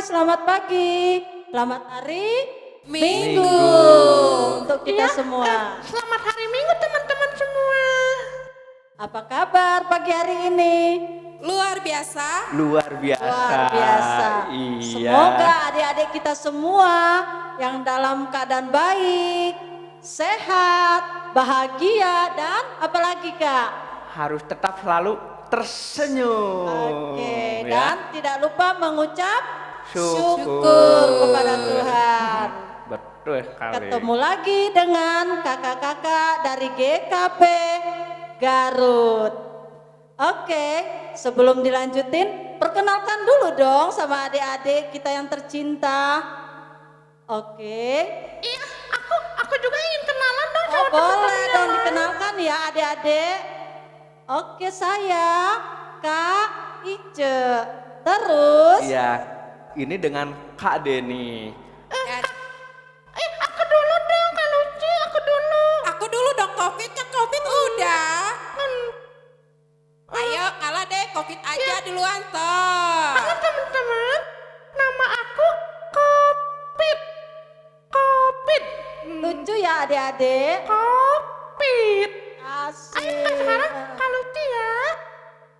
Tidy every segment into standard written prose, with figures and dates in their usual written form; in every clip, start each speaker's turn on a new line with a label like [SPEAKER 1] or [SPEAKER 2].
[SPEAKER 1] selamat pagi. Selamat hari Minggu untuk kita semua.
[SPEAKER 2] Selamat hari Minggu teman-teman semua.
[SPEAKER 1] Apa kabar pagi hari ini?
[SPEAKER 3] Luar biasa.
[SPEAKER 2] Luar biasa.
[SPEAKER 1] Luar biasa.
[SPEAKER 2] Iya.
[SPEAKER 1] Semoga adik-adik kita semua yang dalam keadaan baik, sehat, bahagia, dan apalagi Kak?
[SPEAKER 2] Harus tetap selalu tersenyum.
[SPEAKER 1] Oke,
[SPEAKER 2] ya.
[SPEAKER 1] dan tidak lupa mengucap
[SPEAKER 2] Syukur.
[SPEAKER 1] syukur kepada Tuhan.
[SPEAKER 2] Betul sekali.
[SPEAKER 1] Ketemu lagi dengan kakak-kakak dari GKP Garut. Oke, sebelum dilanjutin, perkenalkan dulu dong sama adik-adik kita yang tercinta. Oke.
[SPEAKER 2] Iya, aku juga ingin kenalan dong
[SPEAKER 1] Oh, boleh dong dikenalkan ya adik-adik. Oke, saya Kak Ice. Terus
[SPEAKER 2] Iya, ini dengan Kak Deni.
[SPEAKER 3] Aku dulu dong, Kak Luci, aku dulu. Aku dulu dong, Covid udah. Ayo, kalah deh, Covid aja duluan toh.
[SPEAKER 2] Halo teman-teman, nama aku Kopit. Kopit.
[SPEAKER 1] lucu ya adik-adik.
[SPEAKER 2] Kopit.
[SPEAKER 1] Asik.
[SPEAKER 2] Kak Luci ya.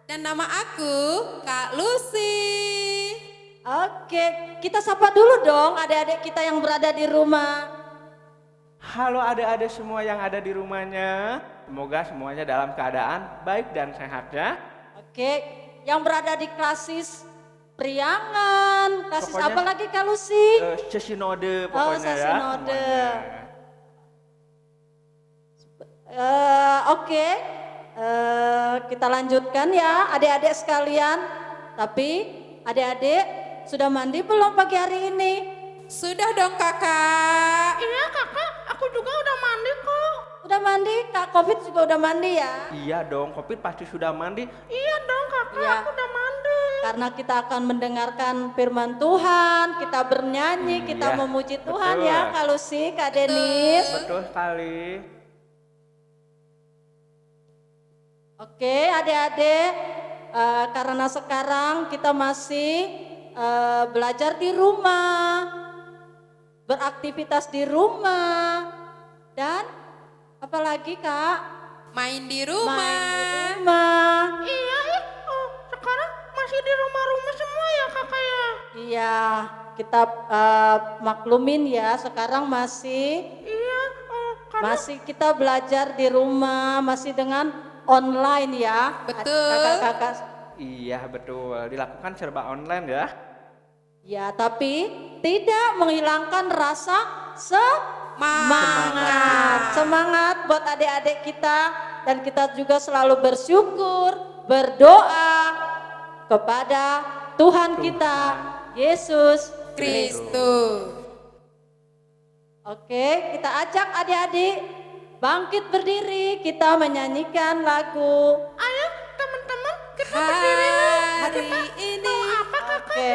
[SPEAKER 3] Dan nama aku Kak Lucy.
[SPEAKER 1] Oke, kita sapa dulu dong adik-adik kita yang berada di rumah.
[SPEAKER 2] Halo adik-adik semua yang ada di rumahnya. Semoga semuanya dalam keadaan baik dan sehat ya.
[SPEAKER 1] Oke, yang berada di klasis Priangan, klasis
[SPEAKER 2] Pokoknya,
[SPEAKER 1] apa lagi Kak Lucy?
[SPEAKER 2] Sesinode pokoknya ya.
[SPEAKER 1] sesinode.
[SPEAKER 2] semuanya.
[SPEAKER 1] Oke, kita lanjutkan ya adik-adik sekalian. Tapi adik-adik sudah mandi belum pagi hari ini?
[SPEAKER 3] Sudah dong kakak.
[SPEAKER 2] Iya kakak, aku juga udah mandi kok.
[SPEAKER 1] Udah mandi? Kak Covid juga udah mandi ya?
[SPEAKER 2] Iya dong, Kopit pasti sudah mandi.
[SPEAKER 3] Iya dong kakak,
[SPEAKER 1] Iya.
[SPEAKER 3] aku udah mandi.
[SPEAKER 1] Karena kita akan mendengarkan firman Tuhan, kita bernyanyi, kita
[SPEAKER 2] Iya,
[SPEAKER 1] memuji Tuhan
[SPEAKER 2] betul.
[SPEAKER 1] ya Kak Lucy, Kak Denis.
[SPEAKER 2] Betul sekali.
[SPEAKER 1] Oke adik-adik, karena sekarang kita masih belajar di rumah, beraktivitas di rumah, dan apalagi Kak?
[SPEAKER 3] Main di
[SPEAKER 1] Main
[SPEAKER 3] rumah.
[SPEAKER 1] di rumah.
[SPEAKER 2] Iya, sekarang masih di rumah-rumah semua ya kakak ya.
[SPEAKER 1] Iya, kita maklumin ya, sekarang masih
[SPEAKER 2] Iya,
[SPEAKER 1] masih kita belajar di rumah, masih dengan online ya.
[SPEAKER 3] Betul.
[SPEAKER 1] Kakak-kakak.
[SPEAKER 2] Iya betul, dilakukan serba online ya.
[SPEAKER 1] Ya, tapi tidak menghilangkan rasa semangat. Semangat buat adik-adik kita, dan kita juga selalu bersyukur, berdoa kepada Tuhan kita, Yesus
[SPEAKER 3] Kristus.
[SPEAKER 1] Oke, kita ajak adik-adik bangkit berdiri, kita menyanyikan lagu.
[SPEAKER 2] Ayo teman-teman, kita
[SPEAKER 3] Hari ini.
[SPEAKER 1] Oke.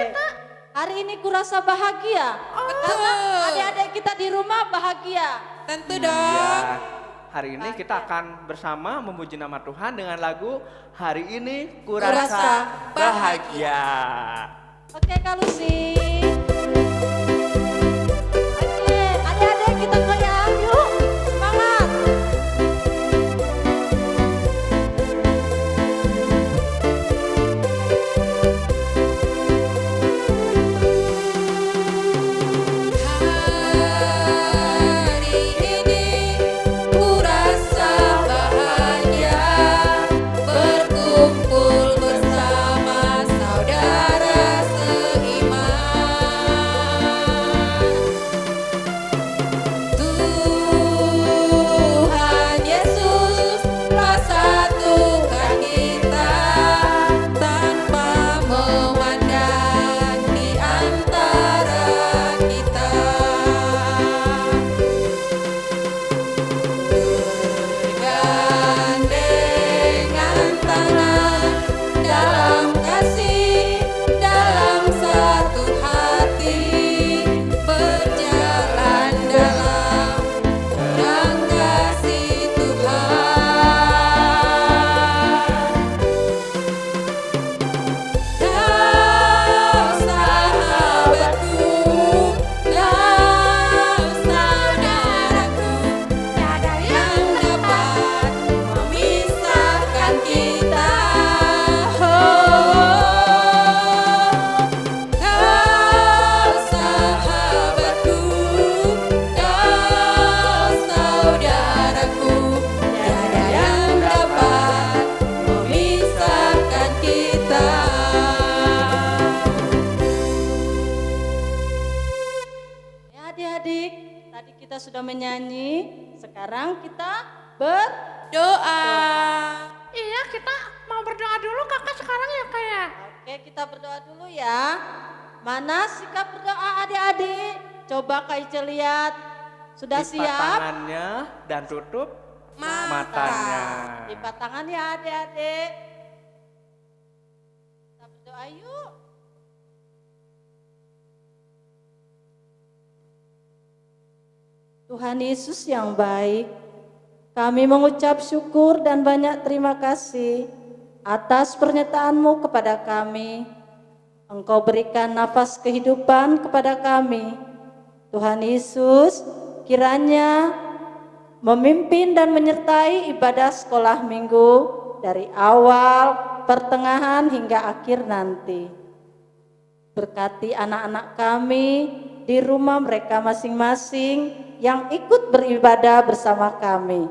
[SPEAKER 1] Hari ini kurasa bahagia. Karena adik-adik kita di rumah bahagia.
[SPEAKER 3] Tentu
[SPEAKER 2] Iya.
[SPEAKER 3] dong.
[SPEAKER 2] Hari ini kita akan bersama memuji nama Tuhan dengan lagu Hari Ini
[SPEAKER 1] Kurasa
[SPEAKER 2] Kurasa Bahagia.
[SPEAKER 1] Oke, Kak Lucy. Oke, adik-adik kita goyang yuk. Semangat.
[SPEAKER 3] Hari ini kurasa bahagia berkumpul bersama saudara seiman.
[SPEAKER 1] sudah menyanyi, sekarang kita
[SPEAKER 3] Doa.
[SPEAKER 4] Iya, kita mau berdoa dulu kakak sekarang ya kak ya.
[SPEAKER 1] Oke, kita berdoa dulu ya. Mana sikap berdoa adik-adik? Coba Kak Ice lihat. Sudah
[SPEAKER 2] Lipat
[SPEAKER 1] siap?
[SPEAKER 2] tangannya dan tutup matanya.
[SPEAKER 1] Lipat tangan ya adik-adik. Kita berdoa yuk. Tuhan Yesus yang baik, kami mengucap syukur dan banyak terima kasih atas pernyataan-Mu kepada kami. Engkau berikan nafas kehidupan kepada kami. Tuhan Yesus, kiranya memimpin dan menyertai ibadah sekolah minggu dari awal, pertengahan hingga akhir nanti. Berkati anak-anak kami di rumah mereka masing-masing yang ikut beribadah bersama kami.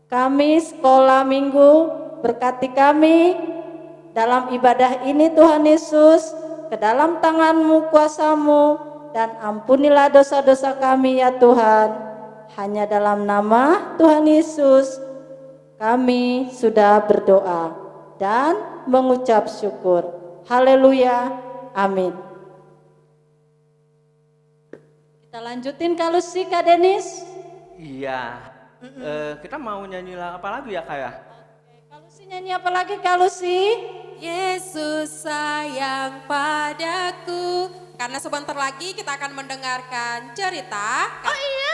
[SPEAKER 1] Kami sekolah minggu, berkati kami dalam ibadah ini Tuhan Yesus, ke dalam tangan-Mu, kuasa-Mu, dan ampunilah dosa-dosa kami ya Tuhan. Hanya dalam nama Tuhan Yesus kami sudah berdoa dan mengucap syukur. Haleluya, amin. Kita lanjutin Kak Lucy, Kak Denis.
[SPEAKER 2] Iya. Kita mau nyanyi apa lagi ya Kak ya?
[SPEAKER 1] Kak Lucy nyanyi apa lagi Kak Lucy?
[SPEAKER 3] Yesus sayang padaku. Karena sebentar lagi kita akan mendengarkan cerita.
[SPEAKER 4] Oh iya,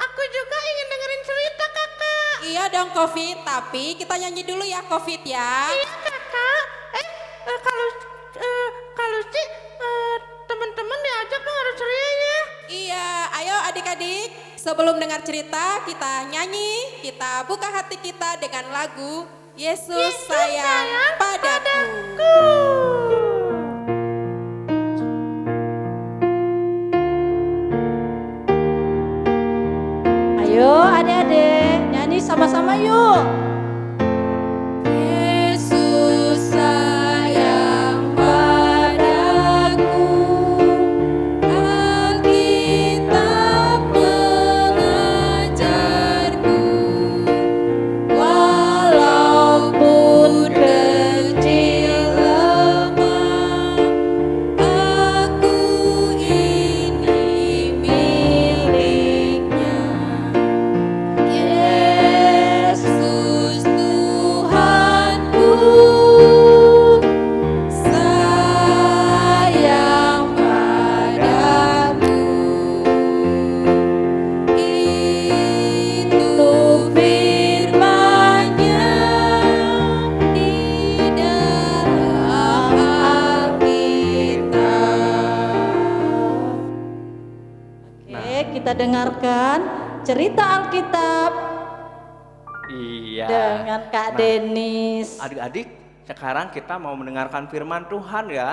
[SPEAKER 4] aku juga ingin dengerin cerita kakak.
[SPEAKER 3] Iya dong Covid, tapi kita nyanyi dulu ya Covid ya.
[SPEAKER 4] Iya kakak. Kalau sih teman-teman diajak dong harus ceria ya.
[SPEAKER 3] Iya, ayo adik-adik, sebelum dengar cerita kita nyanyi, kita buka hati kita dengan lagu Yesus sayang padaku.
[SPEAKER 1] Ayo adik-adik, nyanyi sama-sama yuk.
[SPEAKER 3] Yesus sayang padaku, Alkitab mengajarku,
[SPEAKER 1] Walaupun kecil
[SPEAKER 3] lemah, aku ini miliknya. Yesus Tuhanku, sayang padamu. Itu firman-Nya di dalam Alkitab.
[SPEAKER 1] Oke, kita dengarkan cerita Alkitab
[SPEAKER 2] Iya.
[SPEAKER 1] dengan Kak
[SPEAKER 2] Nah,
[SPEAKER 1] Denis.
[SPEAKER 2] Adik-adik, sekarang kita mau mendengarkan firman Tuhan ya.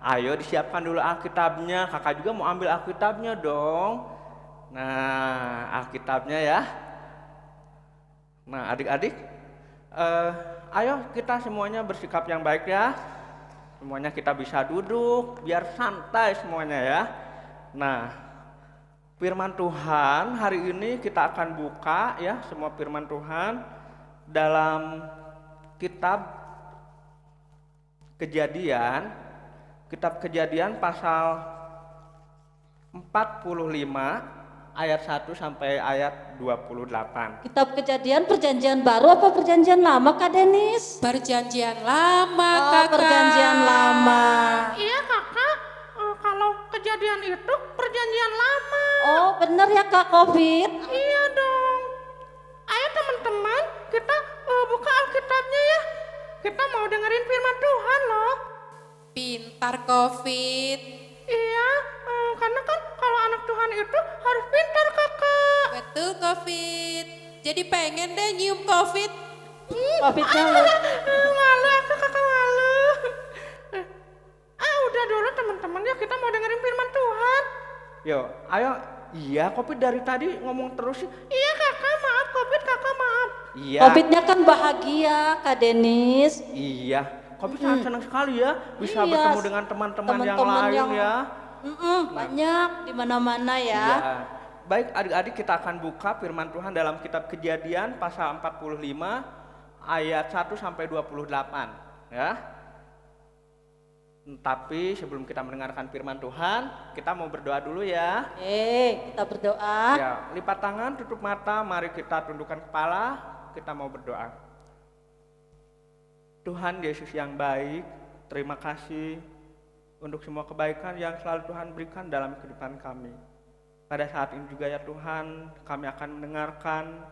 [SPEAKER 2] Ayo disiapkan dulu Alkitabnya. Kakak juga mau ambil Alkitabnya dong. Nah, Alkitabnya ya. Nah, adik-adik, ayo kita semuanya bersikap yang baik ya. Semuanya kita bisa duduk, biar santai semuanya ya. Nah, firman Tuhan hari ini kita akan buka ya, semua firman Tuhan dalam kitab Kejadian, kitab Kejadian pasal 45 ayat 1 sampai ayat 28.
[SPEAKER 1] Kitab Kejadian perjanjian baru apa perjanjian lama Kak Denis?
[SPEAKER 3] Perjanjian lama,
[SPEAKER 1] Oh,
[SPEAKER 3] kakak.
[SPEAKER 1] perjanjian lama.
[SPEAKER 4] Iya kakak, kalau kejadian itu perjanjian lama.
[SPEAKER 1] Oh, bener ya Kak Covid?
[SPEAKER 4] Iya dong. Ayo teman-teman, kita buka Alkitabnya ya. Kita mau dengerin firman Tuhan loh.
[SPEAKER 3] Pintar Covid.
[SPEAKER 4] Iya, karena kan kalau anak Tuhan itu harus pintar kakak.
[SPEAKER 3] Betul Covid. Jadi pengen deh nyium Covid.
[SPEAKER 1] Covidnya lu.
[SPEAKER 4] Malu aku kakak malu. Udah dulu teman-teman ya, kita mau dengerin firman Tuhan.
[SPEAKER 2] Yo, ayo. Iya, Covid dari tadi ngomong terus sih.
[SPEAKER 4] Iya kakak, maaf Covid kakak maaf.
[SPEAKER 2] Iya.
[SPEAKER 1] Covidnya kan bahagia Kak Denis.
[SPEAKER 2] Iya. Covid sangat senang sekali ya bisa
[SPEAKER 1] Iya,
[SPEAKER 2] bertemu dengan teman-teman yang
[SPEAKER 1] teman-teman
[SPEAKER 2] lain
[SPEAKER 1] yang-
[SPEAKER 2] ya.
[SPEAKER 1] Banyak di mana-mana ya.
[SPEAKER 2] Iya. baik adik-adik, kita akan buka firman Tuhan dalam kitab Kejadian pasal 45 ayat 1 sampai 28 ya. Tapi sebelum kita mendengarkan firman Tuhan, kita mau berdoa dulu ya.
[SPEAKER 1] Kita berdoa.
[SPEAKER 2] Ya, lipat tangan, tutup mata, mari kita tundukkan kepala, kita mau berdoa. Tuhan Yesus yang baik, terima kasih untuk semua kebaikan yang selalu Tuhan berikan dalam kehidupan kami. Pada saat ini juga ya Tuhan, kami akan mendengarkan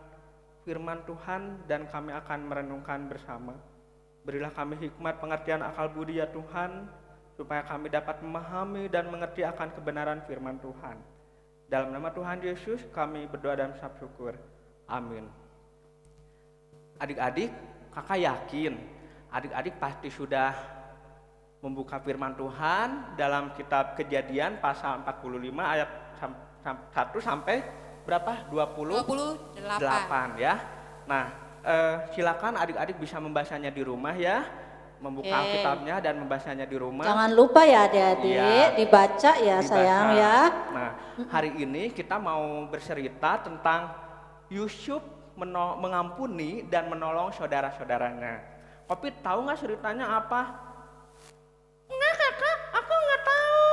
[SPEAKER 2] firman Tuhan dan kami akan merenungkan bersama. Berilah kami hikmat, pengertian, akal budi ya Tuhan, supaya kami dapat memahami dan mengerti akan kebenaran firman Tuhan. Dalam nama Tuhan Yesus kami berdoa dan mengucap syukur. Amin. Adik-adik, kakak yakin adik-adik pasti sudah membuka firman Tuhan dalam kitab Kejadian pasal 45 ayat 1 sampai berapa? 28 ya. Nah, silakan adik-adik bisa membacanya di rumah ya. Membuka kitabnya dan membacanya di rumah.
[SPEAKER 1] Jangan lupa ya adik-adik,
[SPEAKER 2] Iya.
[SPEAKER 1] dibaca ya
[SPEAKER 2] Dibaca.
[SPEAKER 1] sayang ya.
[SPEAKER 2] Nah, hari ini kita mau bercerita tentang Yusuf mengampuni dan menolong saudara-saudaranya. Kopi tahu nggak ceritanya apa?
[SPEAKER 4] Enggak kakak, aku nggak tahu.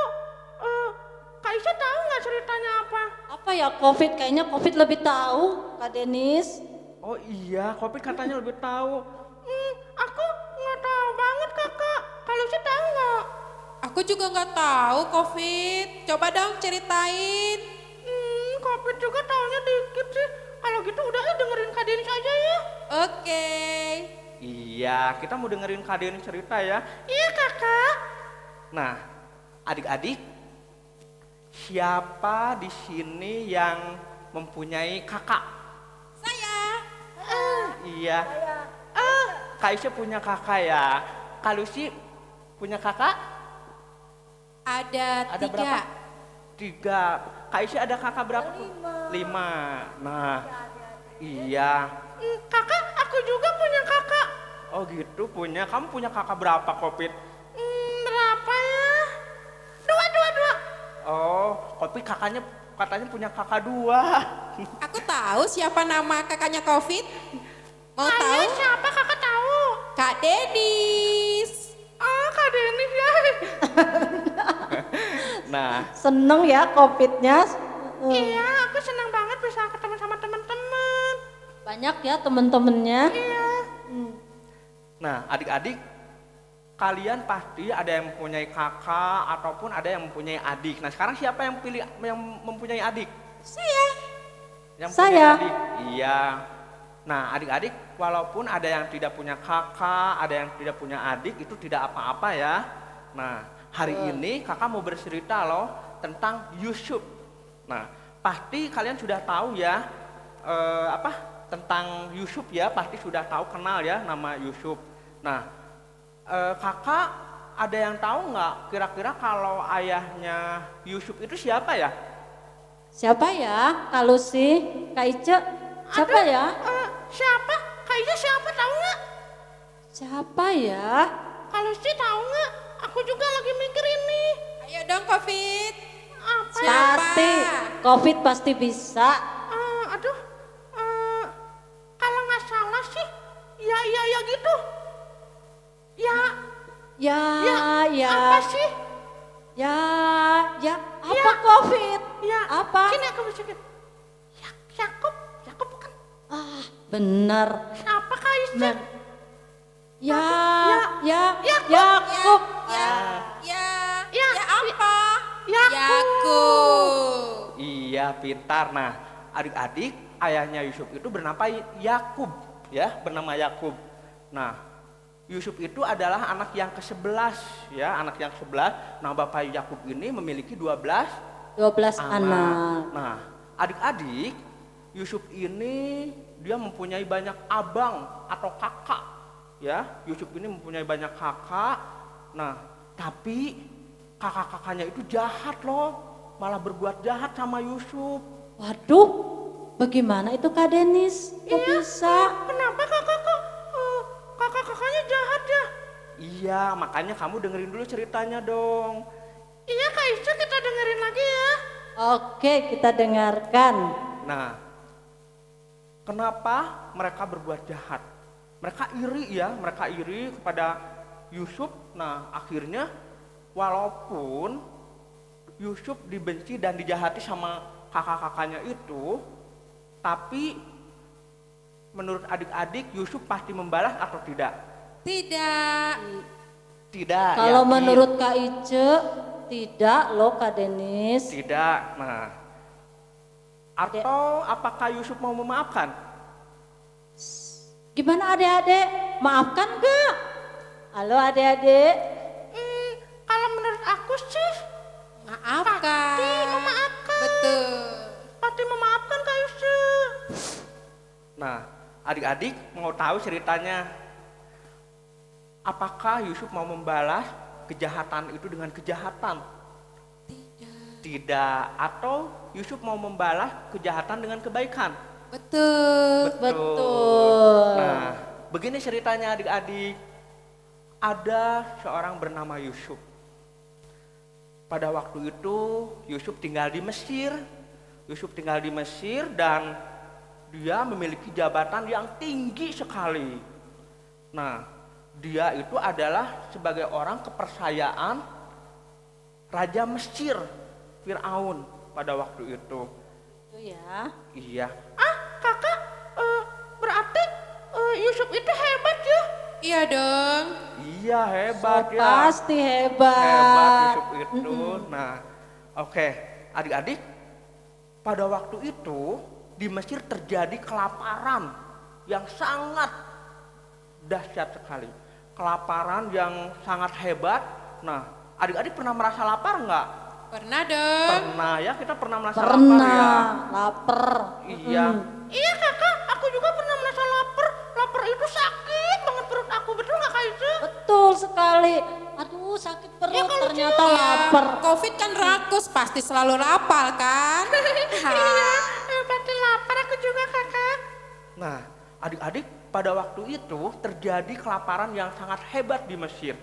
[SPEAKER 4] Kak Isya tahu nggak ceritanya apa?
[SPEAKER 1] Apa ya COVID? Kayaknya COVID lebih tahu, Kak Denis.
[SPEAKER 2] Oh iya, Kopi katanya lebih tahu.
[SPEAKER 4] Aku nggak tahu banget kakak. Kalau Isya tahu nggak?
[SPEAKER 3] Aku juga nggak tahu COVID. Coba dong ceritain.
[SPEAKER 4] Covid juga tahunya dikit sih. Kalau gitu udah dengerin Kak Denis aja ya.
[SPEAKER 3] Oke.
[SPEAKER 2] Iya, kita mau dengerin Kak Deni cerita ya.
[SPEAKER 4] Iya kakak.
[SPEAKER 2] Nah, adik-adik, siapa di sini yang mempunyai kakak?
[SPEAKER 3] Saya.
[SPEAKER 2] Iya. Kak Isya punya kakak ya. Kak Lucy punya kakak?
[SPEAKER 3] Ada
[SPEAKER 2] Ada
[SPEAKER 3] 3.
[SPEAKER 2] berapa? 3. Kak Isya ada kakak berapa? 5. Nah, iya.
[SPEAKER 4] Kakak, aku juga punya kakak.
[SPEAKER 2] Oh gitu punya. Kamu punya kakak berapa, Kopit?
[SPEAKER 4] Berapa ya? 2.
[SPEAKER 2] Oh, Kopit katanya punya kakak 2.
[SPEAKER 3] Aku tahu siapa nama kakaknya COVID. Mau tahu?
[SPEAKER 4] Siapa kakak tahu?
[SPEAKER 3] Kak Denis.
[SPEAKER 4] Oh, Kak Denis ya.
[SPEAKER 2] Nah,
[SPEAKER 1] Seneng ya COVID-nya.
[SPEAKER 4] Iya, aku senang banget bisa ketemu sama teman-teman.
[SPEAKER 1] Banyak ya temen-temennya.
[SPEAKER 2] nah adik-adik, kalian pasti ada yang mempunyai kakak ataupun ada yang mempunyai adik. Nah, sekarang siapa yang mempunyai adik?
[SPEAKER 3] Saya.
[SPEAKER 2] Yang
[SPEAKER 1] Saya.
[SPEAKER 2] punya adik? Iya. Nah, adik-adik, walaupun ada yang tidak punya kakak, ada yang tidak punya adik, itu tidak apa-apa ya. Nah, hari ini kakak mau bercerita loh tentang Yusuf. Nah, pasti kalian sudah tahu ya tentang Yusuf ya, pasti sudah tahu, kenal ya nama Yusuf. Nah, kakak ada yang tahu nggak kira-kira kalau ayahnya Yusuf itu siapa ya?
[SPEAKER 1] Siapa ya? Kak Lucy, Kak Ice, siapa ya?
[SPEAKER 4] Siapa? Kak Isya siapa tahu nggak?
[SPEAKER 1] Siapa ya?
[SPEAKER 4] Kalau sih tahu nggak? Aku juga lagi mikir ini.
[SPEAKER 3] Ayo dong COVID.
[SPEAKER 4] Apa?
[SPEAKER 1] Pasti, COVID pasti bisa.
[SPEAKER 4] Aduh, kalau nggak salah sih, ya gitu. Ya,
[SPEAKER 1] Ya,
[SPEAKER 4] apa sih?
[SPEAKER 1] ya, apa COVID?
[SPEAKER 4] Ya,
[SPEAKER 1] Apa?
[SPEAKER 4] Sini aku bersikap. Yakub bukan?
[SPEAKER 1] Ah, bener.
[SPEAKER 4] Siapa Kak Isya?
[SPEAKER 1] Bener. Ya,
[SPEAKER 4] Yakub.
[SPEAKER 1] Yakub.
[SPEAKER 3] Ya apa?
[SPEAKER 4] Yakub.
[SPEAKER 3] Yakub.
[SPEAKER 2] Iya, pintar. Nah, adik-adik, ayahnya Yusuf itu bernama Yakub, ya, bernama Yakub. Nah, Yusuf itu adalah anak yang ke-11, ya, anak yang ke-11. Nah, Bapak Yakub ini memiliki 12
[SPEAKER 1] anak.
[SPEAKER 2] Nah, adik-adik, Yusuf ini dia mempunyai banyak abang atau kakak, ya. Yusuf ini mempunyai banyak kakak. Nah, tapi kakak-kakaknya itu jahat loh, malah berbuat jahat sama Yusuf.
[SPEAKER 1] Waduh, bagaimana itu Kak Denis? Kok bisa?
[SPEAKER 4] Kenapa kakak-kakaknya jahat ya?
[SPEAKER 2] Iya, makanya kamu dengerin dulu ceritanya dong.
[SPEAKER 4] Iya Kak Isya, kita dengerin lagi ya.
[SPEAKER 1] Oke, kita dengarkan.
[SPEAKER 2] Nah, kenapa mereka berbuat jahat? Mereka iri ya, mereka iri kepada Yusuf. Nah, akhirnya walaupun Yusuf dibenci dan dijahati sama kakak-kakaknya itu, tapi menurut adik-adik Yusuf pasti membalas atau tidak?
[SPEAKER 3] Tidak.
[SPEAKER 2] Tidak.
[SPEAKER 1] Kalau
[SPEAKER 2] yakin.
[SPEAKER 1] menurut Kak Ice, tidak loh Kak Denis.
[SPEAKER 2] Tidak. Nah, atau apakah Yusuf mau memaafkan?
[SPEAKER 1] Gimana adik-adik? Maafkan gak? Halo adik-adik.
[SPEAKER 4] Kalau menurut aku sih
[SPEAKER 3] Maafkan.
[SPEAKER 4] pasti memaafkan.
[SPEAKER 3] Betul.
[SPEAKER 4] Pasti memaafkan Kak Yusuf.
[SPEAKER 2] Nah, adik-adik mau tahu ceritanya. Apakah Yusuf mau membalas kejahatan itu dengan kejahatan? Tidak. Atau Yusuf mau membalas kejahatan dengan kebaikan?
[SPEAKER 3] Betul.
[SPEAKER 1] Betul.
[SPEAKER 2] Nah, begini ceritanya adik-adik. Ada seorang bernama Yusuf. Pada waktu itu Yusuf tinggal di Mesir. Yusuf tinggal di Mesir dan dia memiliki jabatan yang tinggi sekali. Nah, dia itu adalah sebagai orang kepercayaan Raja Mesir, Firaun pada waktu itu.
[SPEAKER 1] Itu ya.
[SPEAKER 2] Iya,
[SPEAKER 4] Kakak, berarti Yusuf itu hebat ya?
[SPEAKER 3] Iya dong.
[SPEAKER 2] iya hebat ya.
[SPEAKER 1] Pasti hebat.
[SPEAKER 2] Hebat Yusuf itu. Nah, oke, adik-adik, pada waktu itu di Mesir terjadi kelaparan yang sangat dahsyat sekali. Kelaparan yang sangat hebat. Nah, adik-adik pernah merasa lapar nggak?
[SPEAKER 3] Pernah dong.
[SPEAKER 2] Pernah ya, kita pernah merasa lapar ya.
[SPEAKER 1] Pernah lapar.
[SPEAKER 2] Iya.
[SPEAKER 4] Iya kakak, aku juga pernah merasa lapar. Lapar itu sakit banget perut aku, betul nggak Kak Yusuf?
[SPEAKER 1] Betul sekali. Aduh sakit perut ternyata
[SPEAKER 3] Ya,
[SPEAKER 1] lapar.
[SPEAKER 3] Covid kan rakus, pasti selalu lapar kan?
[SPEAKER 4] Iya, pasti lapar aku juga kakak.
[SPEAKER 2] Nah, adik-adik, pada waktu itu terjadi kelaparan yang sangat hebat di Mesir.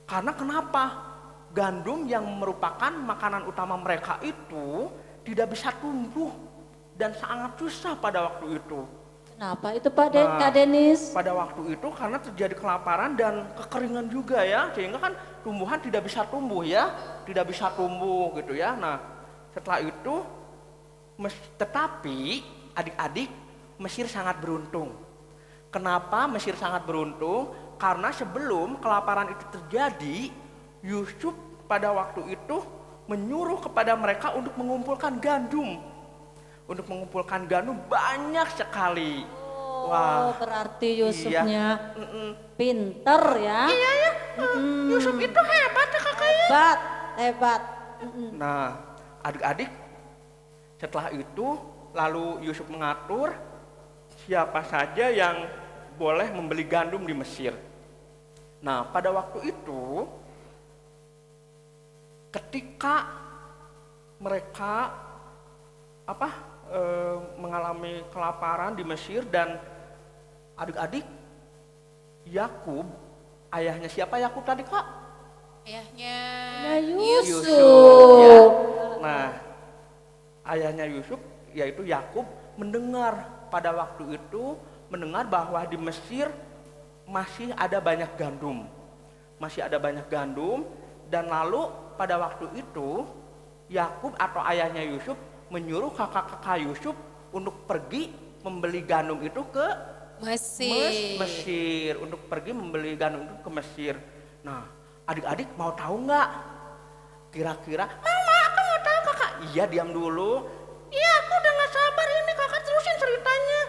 [SPEAKER 2] Karena kenapa? Gandum yang merupakan makanan utama mereka itu tidak bisa tumbuh dan sangat susah pada waktu itu.
[SPEAKER 1] Kenapa itu Pak
[SPEAKER 2] Nah,
[SPEAKER 1] Kak Denis?
[SPEAKER 2] Pada waktu itu karena terjadi kelaparan dan kekeringan juga ya, sehingga kan tumbuhan tidak bisa tumbuh ya, tidak bisa tumbuh gitu ya. Nah, setelah itu, tetapi adik-adik Mesir sangat beruntung. Kenapa Mesir sangat beruntung? Karena sebelum kelaparan itu terjadi, Yusuf pada waktu itu menyuruh kepada mereka untuk mengumpulkan gandum. Untuk mengumpulkan gandum banyak sekali.
[SPEAKER 1] Oh, berarti Yusufnya pinter ya.
[SPEAKER 4] Iya ya, Yusuf itu hebat ya kakak ya.
[SPEAKER 1] Hebat, hebat.
[SPEAKER 2] Nah, adik-adik, setelah itu lalu Yusuf mengatur siapa saja yang boleh membeli gandum di Mesir. Nah, pada waktu itu ketika mereka mengalami kelaparan di Mesir dan adik-adik Yakub, ayahnya siapa Yakub tadi Kak?
[SPEAKER 3] Ayahnya
[SPEAKER 1] Nah,
[SPEAKER 3] Yusuf.
[SPEAKER 2] ya. Nah, ayahnya Yusuf yaitu Yakub mendengar pada waktu itu bahwa di Mesir masih ada banyak gandum. Masih ada banyak gandum dan lalu pada waktu itu Yakub atau ayahnya Yusuf menyuruh kakak-kakak Yusuf untuk pergi membeli gandum itu ke Mesir, untuk pergi membeli gandum itu ke Mesir. Nah, adik-adik mau tahu nggak? Kira-kira?
[SPEAKER 4] Mama, aku mau tahu kakak.
[SPEAKER 2] Iya, diam dulu.
[SPEAKER 4] Iya, aku udah gak sabar ini kakak terusin ceritanya.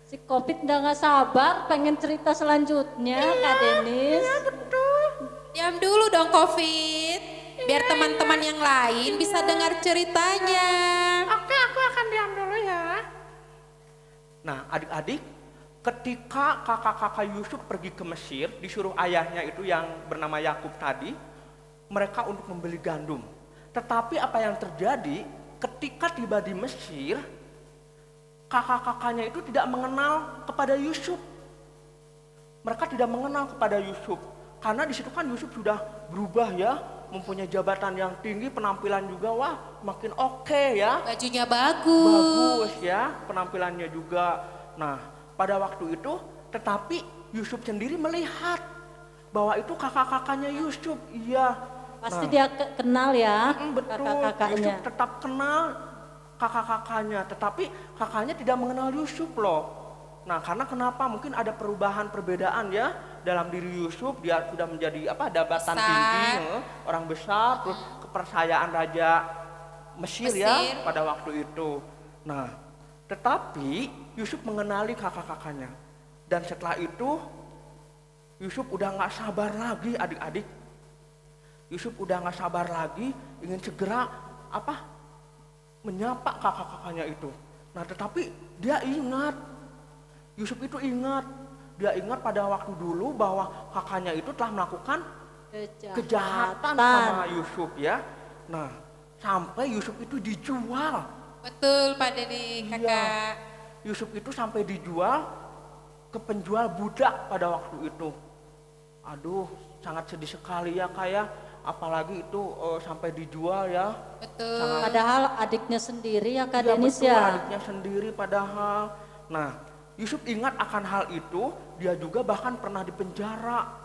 [SPEAKER 1] Si Covid udah gak sabar pengen cerita selanjutnya Kak Denis.
[SPEAKER 4] Iya betul.
[SPEAKER 3] Diam dulu dong Covid, biar teman-teman yang lain bisa dengar ceritanya.
[SPEAKER 4] Oke, aku akan diam dulu ya.
[SPEAKER 2] Nah, adik-adik, ketika kakak-kakak Yusuf pergi ke Mesir, disuruh ayahnya itu yang bernama Yakub tadi, mereka untuk membeli gandum. Tetapi apa yang terjadi ketika tiba di Mesir, kakak-kakaknya itu tidak mengenal kepada Yusuf. Mereka tidak mengenal kepada Yusuf. Karena di situ kan Yusuf sudah berubah ya, mempunyai jabatan yang tinggi, penampilan juga wah makin oke ya.
[SPEAKER 3] Bajunya bagus.
[SPEAKER 2] Bagus ya, penampilannya juga. Nah, pada waktu itu tetapi Yusuf sendiri melihat bahwa itu kakak-kakaknya Yusuf. Iya.
[SPEAKER 1] Pasti dia kenal ya
[SPEAKER 2] Betul,
[SPEAKER 1] kakak-kakaknya.
[SPEAKER 2] Yusuf tetap kenal kakak-kakaknya, tetapi kakaknya tidak mengenal Yusuf loh. Nah, karena kenapa? Mungkin ada perubahan, perbedaan ya dalam diri Yusuf. Dia sudah menjadi jabatan
[SPEAKER 3] Besar.
[SPEAKER 2] tinggi, orang besar, terus kepercayaan Raja Mesir ya pada waktu itu. Nah, tetapi Yusuf mengenali kakak-kakaknya. Dan setelah itu Yusuf udah nggak sabar lagi adik-adik. Yusuf udah nggak sabar lagi ingin segera menyapa kakak-kakaknya itu. Nah, tetapi dia ingat, Yusuf itu ingat, dia ingat pada waktu dulu bahwa kakaknya itu telah melakukan kejahatan sama Yusuf ya. Nah, sampai Yusuf itu dijual.
[SPEAKER 3] Betul Pak Dedi, kakak.
[SPEAKER 2] Iya, Yusuf itu sampai dijual ke penjual budak pada waktu itu. Aduh, sangat sedih sekali ya kayak. Apalagi itu sampai dijual ya.
[SPEAKER 3] Betul.
[SPEAKER 1] Padahal adiknya sendiri ya Kak
[SPEAKER 2] Iya,
[SPEAKER 1] Denis
[SPEAKER 2] betul,
[SPEAKER 1] ya.
[SPEAKER 2] adiknya sendiri padahal. Nah, Yusuf ingat akan hal itu, dia juga bahkan pernah dipenjara.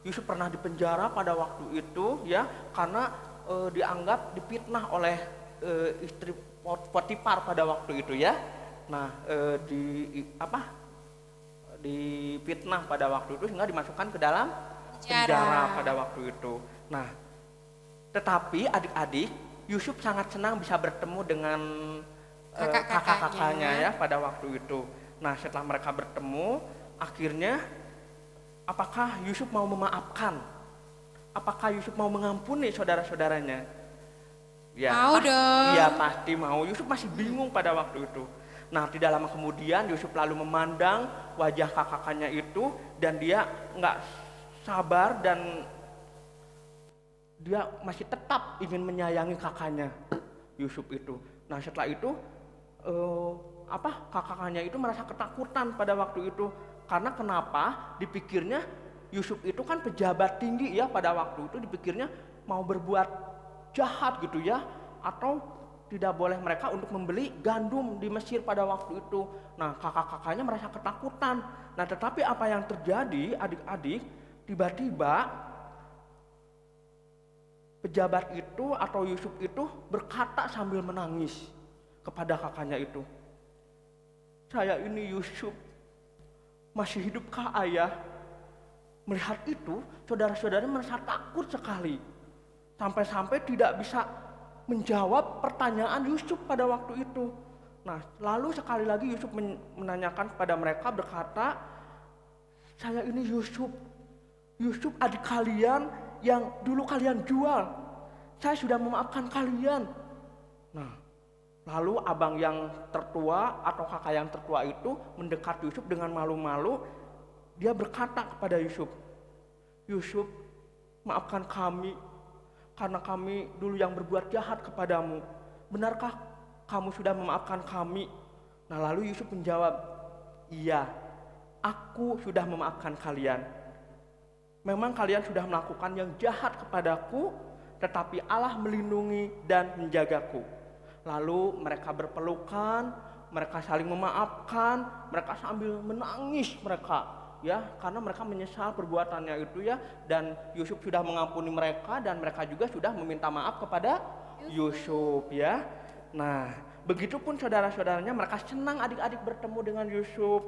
[SPEAKER 2] Yusuf pernah dipenjara pada waktu itu ya, karena dianggap difitnah oleh istri Potifar pada waktu itu ya. Nah, difitnah pada waktu itu sehingga dimasukkan ke dalam penjara pada waktu itu. Nah, tetapi adik-adik, Yusuf sangat senang bisa bertemu dengan kakak-kakaknya ya pada waktu itu. Nah, setelah mereka bertemu, akhirnya apakah Yusuf mau memaafkan? Apakah Yusuf mau mengampuni saudara-saudaranya? Ya,
[SPEAKER 3] mau dong.
[SPEAKER 2] Iya, pasti mau. Yusuf masih bingung pada waktu itu. Nah, tidak lama kemudian Yusuf lalu memandang wajah kakaknya itu dan dia nggak sabar dan dia masih tetap ingin menyayangi kakaknya Yusuf itu. Nah, setelah itu kakaknya itu merasa ketakutan pada waktu itu. Karena kenapa? Dipikirnya Yusuf itu kan pejabat tinggi ya pada waktu itu, dipikirnya mau berbuat jahat gitu ya, atau tidak boleh mereka untuk membeli gandum di Mesir pada waktu itu. Nah, kakak-kakaknya merasa ketakutan. Nah, tetapi apa yang terjadi adik-adik, tiba-tiba pejabat itu atau Yusuf itu berkata sambil menangis kepada kakaknya itu, "Saya ini Yusuf, masih hidupkah ayah?" Melihat itu, saudara-saudara merasa takut sekali. Sampai-sampai tidak bisa menjawab pertanyaan Yusuf pada waktu itu. Nah, lalu sekali lagi Yusuf menanyakan kepada mereka, berkata, "Saya ini Yusuf, Yusuf adik kalian yang dulu kalian jual. Saya sudah memaafkan kalian." Nah, lalu abang yang tertua atau kakak yang tertua itu mendekat Yusuf dengan malu-malu. Dia berkata kepada Yusuf, "Yusuf, maafkan kami karena kami dulu yang berbuat jahat kepadamu. Benarkah kamu sudah memaafkan kami?" Nah, lalu Yusuf menjawab, "Iya, aku sudah memaafkan kalian. Memang kalian sudah melakukan yang jahat kepadaku, tetapi Allah melindungi dan menjagaku." Lalu mereka berpelukan, mereka saling memaafkan, mereka sambil menangis mereka, ya, karena mereka menyesal perbuatannya itu ya, dan Yusuf sudah mengampuni mereka dan mereka juga sudah meminta maaf kepada Yusuf ya. Nah, begitupun saudara-saudaranya, mereka senang adik-adik bertemu dengan Yusuf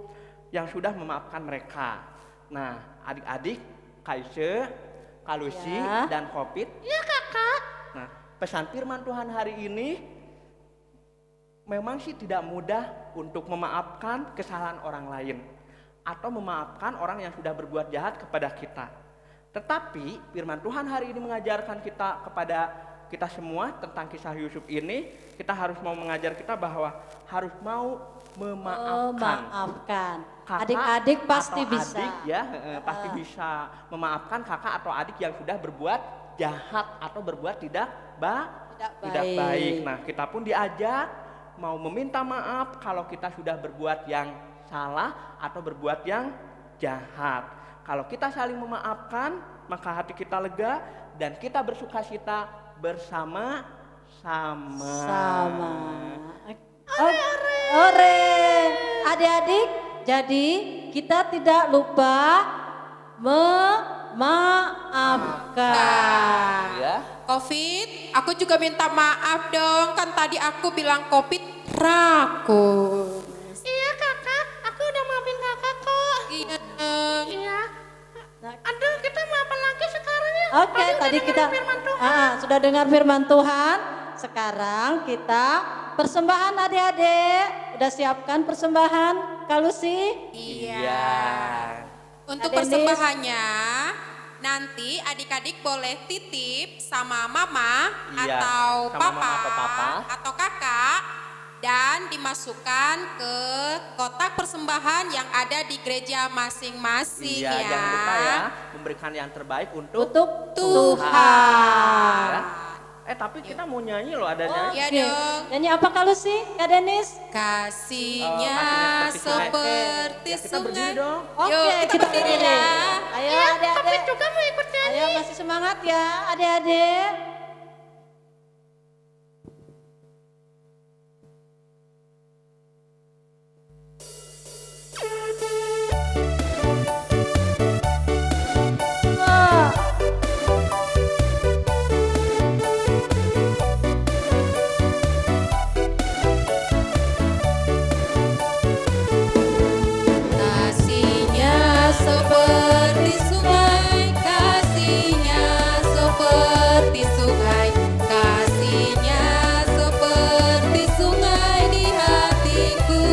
[SPEAKER 2] yang sudah memaafkan mereka. Nah, adik-adik, Kaise, Kalusi,
[SPEAKER 1] Ya.
[SPEAKER 2] dan Kopit.
[SPEAKER 4] Iya kakak.
[SPEAKER 2] Nah, pesan firman Tuhan hari ini memang sih tidak mudah untuk memaafkan kesalahan orang lain atau memaafkan orang yang sudah berbuat jahat kepada kita. Tetapi firman Tuhan hari ini mengajarkan kita, kepada kita semua tentang kisah Yusuf ini, kita harus mau mengajar kita bahwa harus mau memaafkan.
[SPEAKER 1] Memaafkan.
[SPEAKER 2] Kakak
[SPEAKER 1] Adik-adik pasti
[SPEAKER 2] atau
[SPEAKER 1] bisa.
[SPEAKER 2] adik ya, pasti bisa memaafkan kakak atau adik yang sudah berbuat jahat atau berbuat tidak
[SPEAKER 1] baik.
[SPEAKER 2] baik. Nah, kita pun diajak mau meminta maaf kalau kita sudah berbuat yang salah atau berbuat yang jahat. Kalau kita saling memaafkan, maka hati kita lega dan kita bersukacita bersama-sama.
[SPEAKER 1] Sama. Ore. Adik-adik, jadi kita tidak lupa memaafkan.
[SPEAKER 2] Ya.
[SPEAKER 3] Covid, aku juga minta maaf dong. Kan tadi aku bilang Covid rakus.
[SPEAKER 4] Iya kakak, aku udah maafin kakak kok.
[SPEAKER 3] Iya dong.
[SPEAKER 4] Iya. Aduh, kita mau apa lagi sekarang ya?
[SPEAKER 1] Oke, tadi kita sudah dengar firman Tuhan. Sekarang kita persembahan adik-adik. Udah siapkan persembahan Kalusi?
[SPEAKER 3] Iya. Untuk
[SPEAKER 1] Kak Denis.
[SPEAKER 3] persembahannya, nanti adik-adik boleh titip sama mama
[SPEAKER 2] Iya,
[SPEAKER 3] atau
[SPEAKER 2] sama
[SPEAKER 3] papa,
[SPEAKER 2] mama atau papa.
[SPEAKER 3] atau kakak dan dimasukkan ke kotak persembahan yang ada di gereja masing-masing
[SPEAKER 2] Iya,
[SPEAKER 3] ya.
[SPEAKER 2] jangan lupa ya memberikan yang terbaik untuk
[SPEAKER 1] Untuk
[SPEAKER 3] Tuhan.
[SPEAKER 2] Ya. Tapi kita mau nyanyi loh adanya.
[SPEAKER 3] Iya
[SPEAKER 1] Oke.
[SPEAKER 3] dong.
[SPEAKER 1] Nyanyi apa Kalusi, Kak Denis?
[SPEAKER 3] Kasihnya
[SPEAKER 2] Kasihnya
[SPEAKER 3] seperti
[SPEAKER 2] Ya, kita berdiri
[SPEAKER 3] sungai.
[SPEAKER 2] dong.
[SPEAKER 1] Oke,
[SPEAKER 3] Yuk, kita berdiri ya.
[SPEAKER 1] Ayo
[SPEAKER 4] Iya, Covid
[SPEAKER 1] adik-adik.
[SPEAKER 4] juga mau ikut nyanyi.
[SPEAKER 1] Ayo masih semangat ya adik-adik. Wah.
[SPEAKER 3] Kasihnya seperti sungai, kasihnya seperti sungai, kasihnya seperti sungai di hatiku.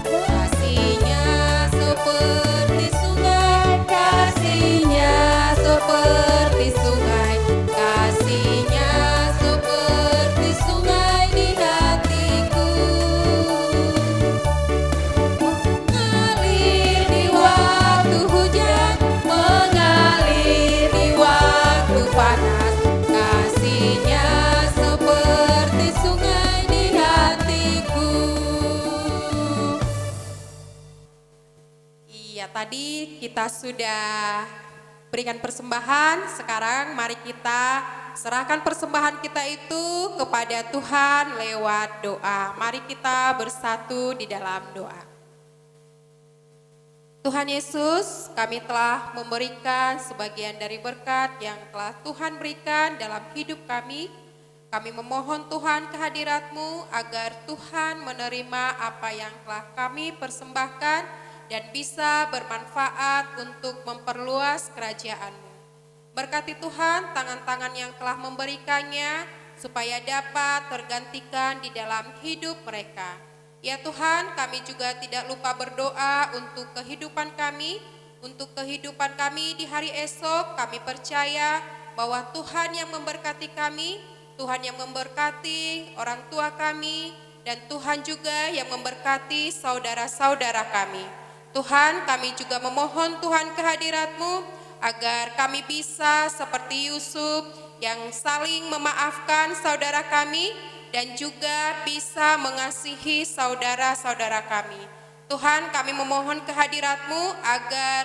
[SPEAKER 3] Kasihnya seperti sungai, kasihnya seperti sungai, kasihnya seperti sungai di hatiku. Mengalir di waktu hujan, mengalir di waktu panas, kasihnya seperti sungai di hatiku. Iya, tadi kita sudah berikan persembahan, sekarang mari kita serahkan persembahan kita itu kepada Tuhan lewat doa. Mari kita bersatu di dalam doa. Tuhan Yesus, kami telah memberikan sebagian dari berkat yang telah Tuhan berikan dalam hidup kami. Kami memohon Tuhan kehadirat-Mu agar Tuhan menerima apa yang telah kami persembahkan dan bisa bermanfaat untuk memperluas kerajaan-Mu. Berkati Tuhan tangan-tangan yang telah memberikannya supaya dapat tergantikan di dalam hidup mereka. Ya Tuhan, kami juga tidak lupa berdoa untuk kehidupan kami di hari esok. Kami percaya bahwa Tuhan yang memberkati kami, Tuhan yang memberkati orang tua kami, dan Tuhan juga yang memberkati saudara-saudara kami. Tuhan, kami juga memohon Tuhan kehadirat-Mu agar kami bisa seperti Yusuf yang saling memaafkan saudara kami dan juga bisa mengasihi saudara-saudara kami. Tuhan, kami memohon kehadirat-Mu agar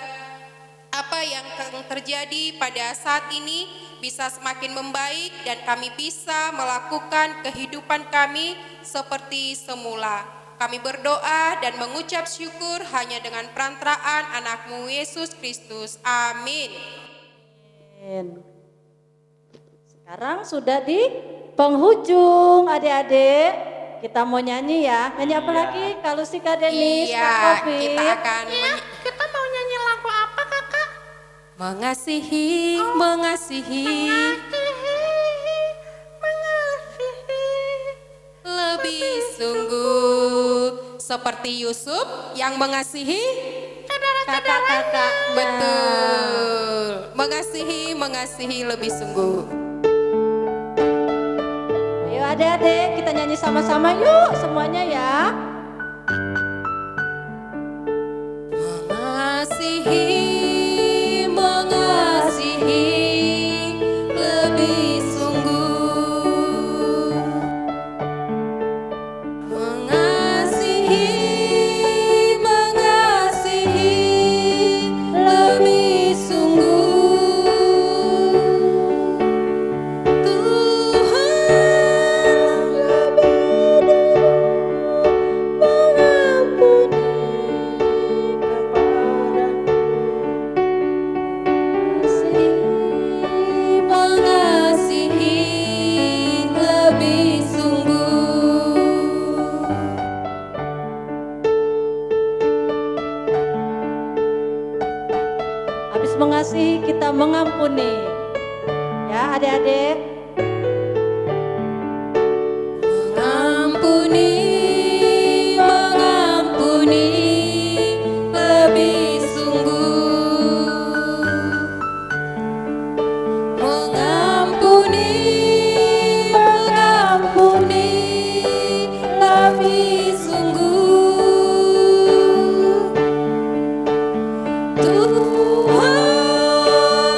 [SPEAKER 3] apa yang terjadi pada saat ini bisa semakin membaik dan kami bisa melakukan kehidupan kami seperti semula. Kami berdoa dan mengucap syukur hanya dengan perantaraan anak-Mu Yesus Kristus. Amin.
[SPEAKER 1] Sekarang sudah di penghujung adik-adik. Kita mau nyanyi ya. Nyanyi apa
[SPEAKER 2] Iya.
[SPEAKER 1] lagi? Kalusi, Kak Denis, Kak
[SPEAKER 3] Iya,
[SPEAKER 1] Covid.
[SPEAKER 3] kita akan
[SPEAKER 4] Kita mau nyanyi lagu apa kakak?
[SPEAKER 3] mengasihi, mengasihi, lebih sungguh seperti Yusuf yang mengasihi
[SPEAKER 1] Kakak-kakak.
[SPEAKER 3] betul. Mengasihi lebih sungguh.
[SPEAKER 1] Ayo adik-adik, kita nyanyi sama-sama yuk semuanya ya.
[SPEAKER 3] Mengasihi, mengasihi lebih sungguh. Mengasihi, mengasihi lebih
[SPEAKER 1] mengasihi, kita mengampuni. Ya adik-adik.
[SPEAKER 3] Mengampuni, mengampuni lebih sungguh. Mengampuni, mengampuni lebih sungguh. Tuhan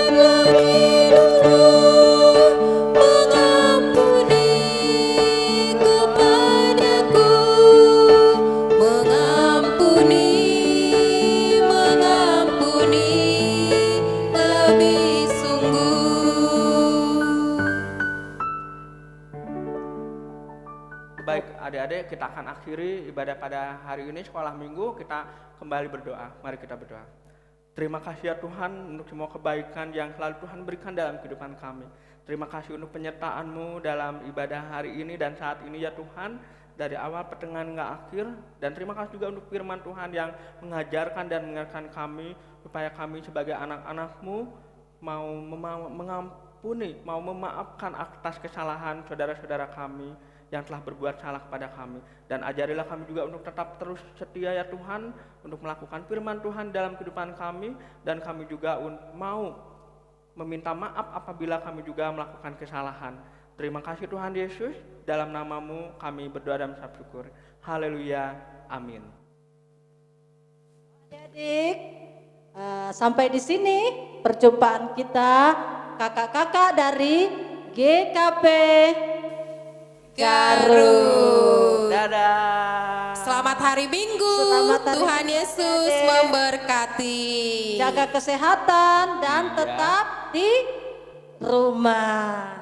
[SPEAKER 3] lebih dulu mengampuni kepadaku, mengampuni, mengampuni lebih sungguh.
[SPEAKER 2] Baik adik-adik, kita akan akhiri ibadah pada hari ini sekolah minggu. Kita kembali berdoa. Mari kita berdoa. Terima kasih ya Tuhan untuk semua kebaikan yang selalu Tuhan berikan dalam kehidupan kami. Terima kasih untuk penyertaan-Mu dalam ibadah hari ini dan saat ini ya Tuhan, dari awal pertengahan hingga akhir. Dan terima kasih juga untuk firman Tuhan yang mengajarkan dan mengingatkan kami supaya kami sebagai anak-anak-Mu mau mengampuni, mau memaafkan atas kesalahan saudara-saudara kami yang telah berbuat salah kepada kami. Dan ajarilah kami juga untuk tetap terus setia ya Tuhan, untuk melakukan firman Tuhan dalam kehidupan kami. Dan kami juga mau meminta maaf apabila kami juga melakukan kesalahan. Terima kasih Tuhan Yesus, dalam nama-Mu kami berdoa dan mengucap syukur. Haleluya, amin.
[SPEAKER 1] Adik-adik, sampai di sini perjumpaan kita kakak-kakak dari GKP
[SPEAKER 3] Garut.
[SPEAKER 2] Dadah.
[SPEAKER 3] Selamat hari Minggu.
[SPEAKER 1] Selamat hari
[SPEAKER 3] Tuhan
[SPEAKER 1] Minggu,
[SPEAKER 3] Yesus
[SPEAKER 1] adik-adik.
[SPEAKER 3] memberkati.
[SPEAKER 1] Jaga kesehatan dan
[SPEAKER 2] Iya.
[SPEAKER 1] tetap di rumah.